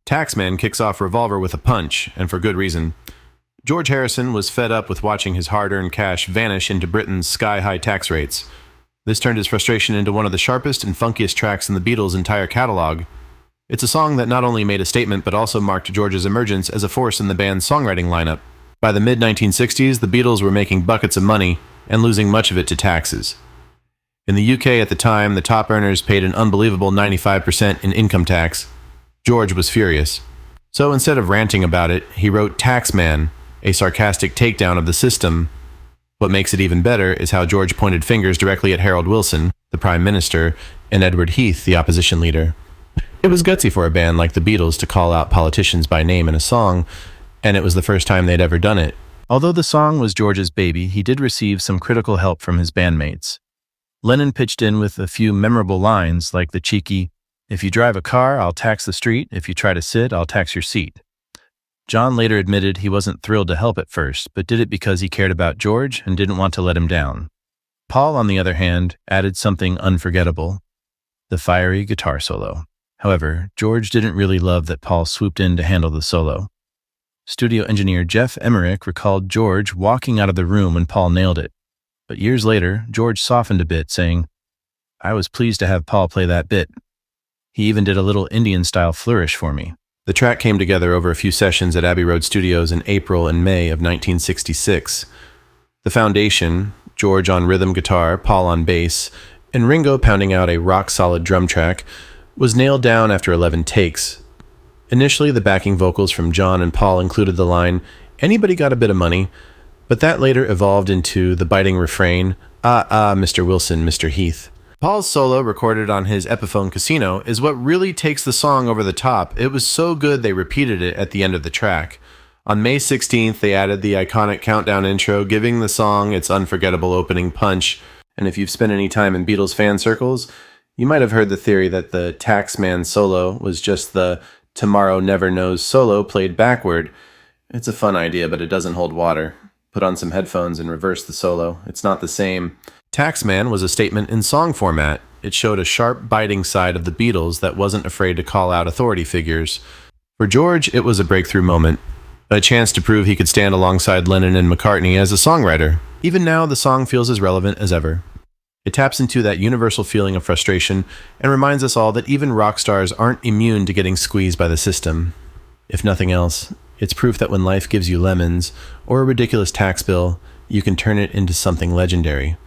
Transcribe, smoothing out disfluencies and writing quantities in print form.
Taxman kicks off Revolver with a punch, and for good reason. George Harrison was fed up with watching his hard-earned cash vanish into Britain's sky-high tax rates. This turned his frustration into one of the sharpest and funkiest tracks in the Beatles' entire catalog. It's a song that not only made a statement but also marked George's emergence as a force in the band's songwriting lineup. By the mid-1960s, the Beatles were making buckets of money and losing much of it to taxes. In the UK at the time, the top earners paid an unbelievable 95% in income tax. George was furious. So instead of ranting about it, he wrote Taxman, a sarcastic takedown of the system. What makes it even better is how George pointed fingers directly at Harold Wilson, the Prime Minister, and Edward Heath, the opposition leader. It was gutsy for a band like the Beatles to call out politicians by name in a song, and it was the first time they'd ever done it. Although the song was George's baby, he did receive some critical help from his bandmates. Lennon pitched in with a few memorable lines like the cheeky, "If you drive a car, I'll tax the street. If you try to sit, I'll tax your seat." John later admitted he wasn't thrilled to help at first, but did it because he cared about George and didn't want to let him down. Paul, on the other hand, added something unforgettable: the fiery guitar solo. However, George didn't really love that Paul swooped in to handle the solo. Studio engineer Jeff Emmerich recalled George walking out of the room when Paul nailed it. But years later, George softened a bit, saying, "I was pleased to have Paul play that bit. He even did a little Indian-style flourish for me." The track came together over a few sessions at Abbey Road Studios in April and May of 1966. The foundation, George on rhythm guitar, Paul on bass, and Ringo pounding out a rock-solid drum track, was nailed down after 11 takes. Initially, the backing vocals from John and Paul included the line, "Anybody got a bit of money?" But that later evolved into the biting refrain, Mr. Wilson, Mr. Heath." Paul's solo, recorded on his Epiphone Casino, is what really takes the song over the top. It was so good they repeated it at the end of the track. On May 16th, they added the iconic countdown intro, giving the song its unforgettable opening punch. And if you've spent any time in Beatles fan circles, you might have heard the theory that the Taxman solo was just the Tomorrow Never Knows solo played backward. It's a fun idea, but it doesn't hold water. Put on some headphones and reverse the solo. It's not the same. Taxman was a statement in song format. It showed a sharp, biting side of the Beatles that wasn't afraid to call out authority figures. For George, it was a breakthrough moment, a chance to prove he could stand alongside Lennon and McCartney as a songwriter. Even now, the song feels as relevant as ever. It taps into that universal feeling of frustration and reminds us all that even rock stars aren't immune to getting squeezed by the system. If nothing else, it's proof that when life gives you lemons, or a ridiculous tax bill, you can turn it into something legendary.